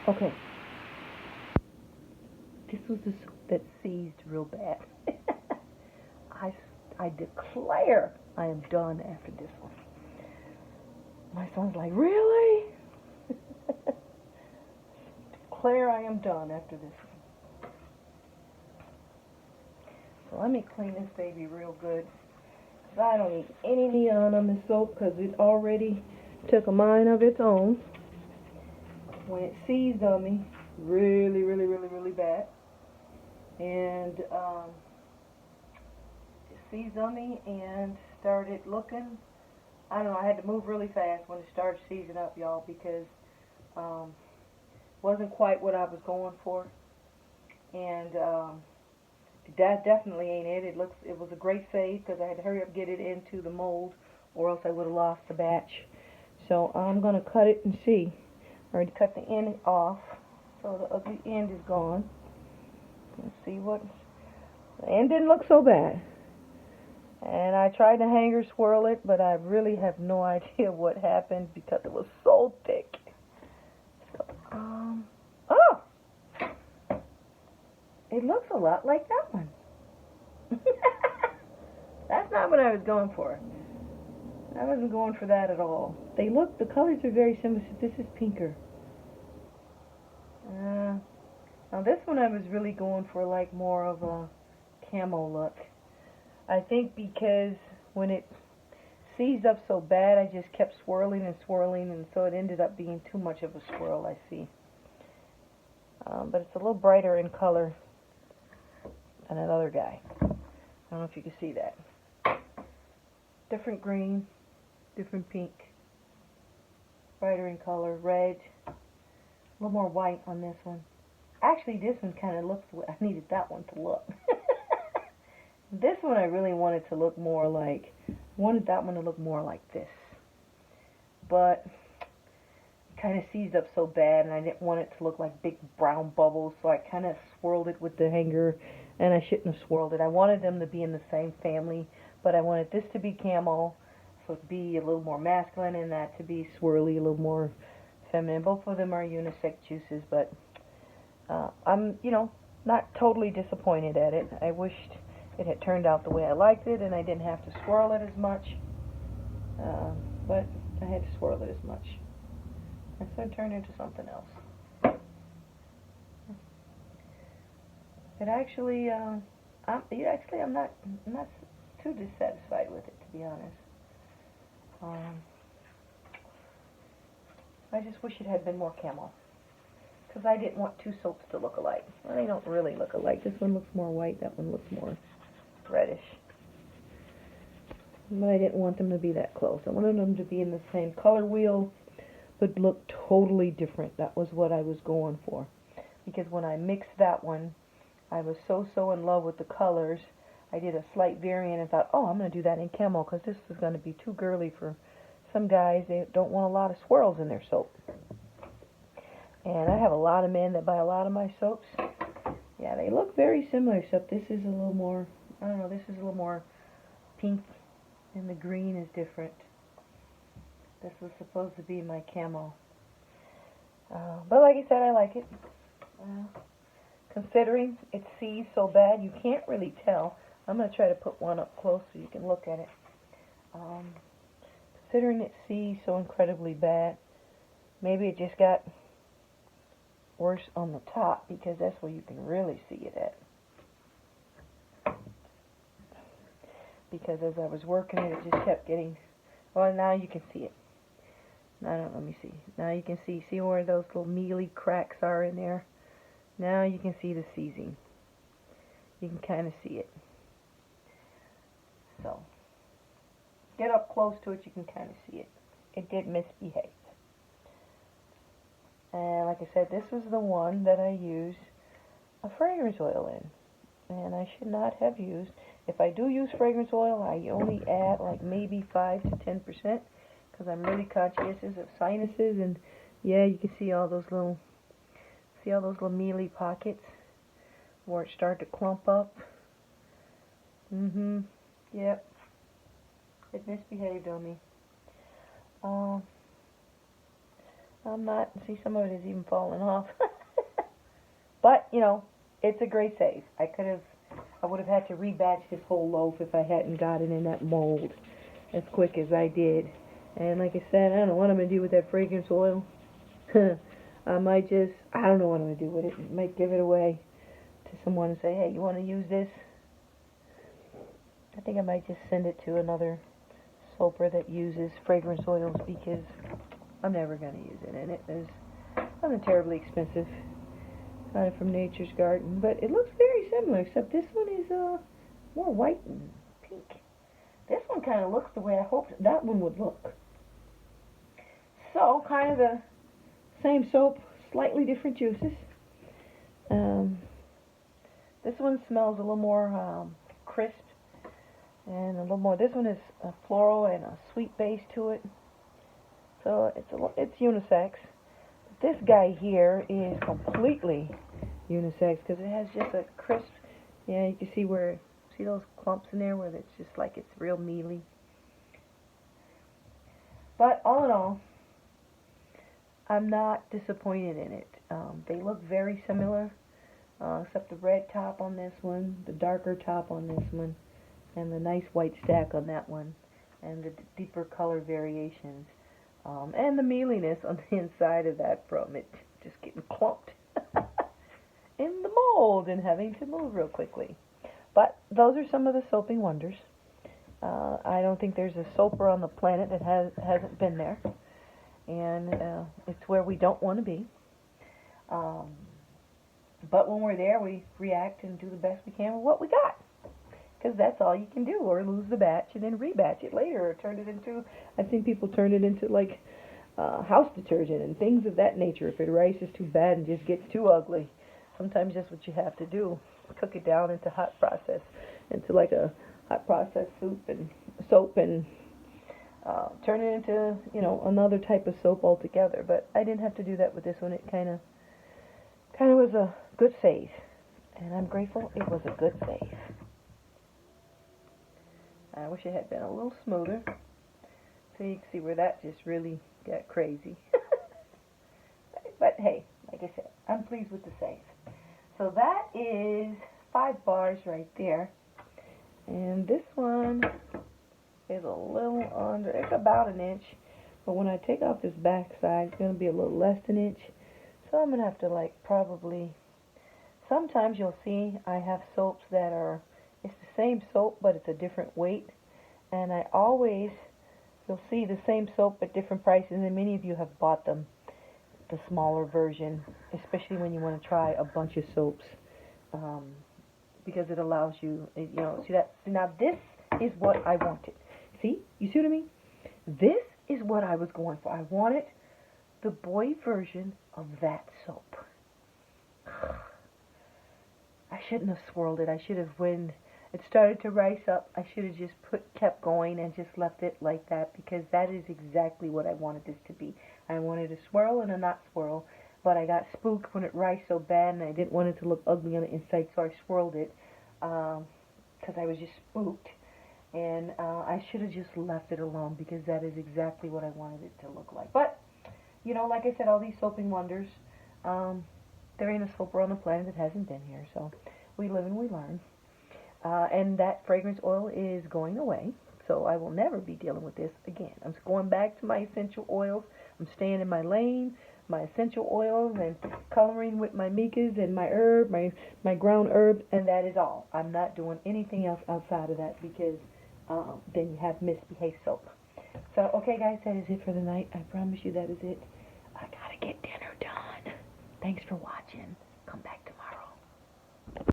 Okay. This was the soap that seized real bad. I, I declare I am done after this one. My son's like, really? Declare I am done after this one. So let me clean this baby real good. I don't need any neon on this soap because it already took a mind of its own when it seized on me really, really, really, really bad. And it seized on me and started looking. I don't know, I had to move really fast when it started seizing up, y'all, because wasn't quite what I was going for. And that definitely ain't it. It was a great save because I had to hurry up and get it into the mold, or else I would have lost the batch. So I'm gonna cut it and see. I already cut the end off, so the ugly end is gone. Let's see what. The end didn't look so bad. And I tried to hanger swirl it, but I really have no idea what happened because it was so thick. So, oh! It looks a lot like that one. That's not what I was going for. I wasn't going for that at all. The colors are very similar. This is pinker. Now this one I was really going for like more of a camo look. I think because when it seized up so bad, I just kept swirling and swirling, and so it ended up being too much of a swirl, I see. But it's a little brighter in color than that other guy. I don't know if you can see that. Different green, different pink, brighter in color, red, a little more white on this one. Actually, this one kind of looks the way I needed that one to look. This one I really wanted to look more like, wanted that one to look more like this. But it kind of seized up so bad, and I didn't want it to look like big brown bubbles, so I kind of swirled it with the hanger, and I shouldn't have swirled it. I wanted them to be in the same family, but I wanted this to be camo, so to be a little more masculine, and that to be swirly, a little more feminine. Both of them are unisex juices, but I'm, not totally disappointed at it. I wished it had turned out the way I liked it, and I didn't have to swirl it as much, but I had to swirl it as much, and so it turned into something else. It actually, I'm not too dissatisfied with it, to be honest. I just wish it had been more camo, because I didn't want two soaps to look alike. Well, they don't really look alike. This one looks more white, that one looks more reddish. But I didn't want them to be that close. I wanted them to be in the same color wheel, but look totally different. That was what I was going for. Because when I mixed that one, I was so in love with the colors. I did a slight variant and thought, oh, I'm going to do that in camo, because this is going to be too girly for some guys. They don't want a lot of swirls in their soap. And I have a lot of men that buy a lot of my soaps. Yeah, they look very similar, except this is a little more, I don't know, this is a little more pink, and the green is different. This was supposed to be my camo. But like I said, I like it. Considering it seized so bad, you can't really tell. I'm going to try to put one up close so you can look at it. Considering it seized so incredibly bad, maybe it just got worse on the top, because that's where you can really see it at. Because as I was working it, it just kept getting, well, now you can see it. Now, let me see. Now you can see where those little mealy cracks are in there? Now you can see the seizing. You can kind of see it. So, get up close to it, you can kind of see it. It did misbehave. And like I said, this was the one that I used a fragrance oil in. And I should not have used. If I do use fragrance oil, I only add like maybe 5 to 10%, because I'm really conscientious of sinuses. And yeah, you can see all those little mealy pockets where it started to clump up. Yep. It misbehaved on me. I'm not. See, some of it is even falling off. But, you know, it's a great save. I would have had to rebatch this whole loaf if I hadn't got it in that mold as quick as I did. And like I said, I don't know what I'm going to do with that fragrance oil. I might just, I don't know what I'm going to do with it. I might give it away to someone and say, hey, you want to use this? I think I might just send it to another soaper that uses fragrance oils because I'm never going to use it. And it is not terribly expensive. Got it from Nature's Garden. But it looks very similar, except this one is more white and pink. This one kind of looks the way I hoped that one would look. So, kind of the same soap, slightly different juices. This one smells a little more crisp and a little more. This one is a floral and a sweet base to it. So it's unisex. This guy here is completely unisex because it has just a crisp. Yeah, you can see those clumps in there where it's just like it's real mealy. But all in all, I'm not disappointed in it. They look very similar, except the red top on this one, the darker top on this one, and the nice white stack on that one, and the deeper color variations, and the mealiness on the inside of that from it just getting clumped in the mold and having to move real quickly. But those are some of the soaping wonders. I don't think there's a soaper on the planet that hasn't been there. And it's where we don't want to be. But when we're there, we react and do the best we can with what we got. Because that's all you can do, or lose the batch and then rebatch it later, or turn it into, I've seen people turn it into like house detergent and things of that nature. If the rice is too bad and just gets too ugly, sometimes that's what you have to do. Cook it down into into like a hot process soap and turn it into, you know, another type of soap altogether. But I didn't have to do that with this one. It kind of was a good save, and I'm grateful it was a good save. I wish it had been a little smoother, so you can see where that just really got crazy. But hey, like I said, I'm pleased with the save. So that is 5 bars right there, and this one is a little under, it's about an inch, but when I take off this back side, it's going to be a little less than an inch, so I'm going to have to like probably, sometimes you'll see I have soaps that are, it's the same soap, but it's a different weight, and you'll see the same soap at different prices, and many of you have bought them, the smaller version, especially when you want to try a bunch of soaps, because it allows you, you know, see now this is what I wanted. See? You see what I mean? This is what I was going for. I wanted the boy version of that soap. I shouldn't have swirled it. I should have, when it started to rise up, I should have just kept going and just left it like that, because that is exactly what I wanted this to be. I wanted a swirl and a not swirl, but I got spooked when it rised so bad, and I didn't want it to look ugly on the inside, so I swirled it, because I was just spooked. And I should have just left it alone, because that is exactly what I wanted it to look like. But, you know, like I said, all these soaping wonders, there ain't a soaper on the planet that hasn't been here. So we live and we learn. And that fragrance oil is going away, so I will never be dealing with this again. I'm going back to my essential oils. I'm staying in my lane, my essential oils, and coloring with my micas and my herb, my ground herbs, and that is all. I'm not doing anything else outside of that, because then you have misbehaved soap. So, okay, guys, that is it for the night. I promise you that is it. I gotta get dinner done. Thanks for watching.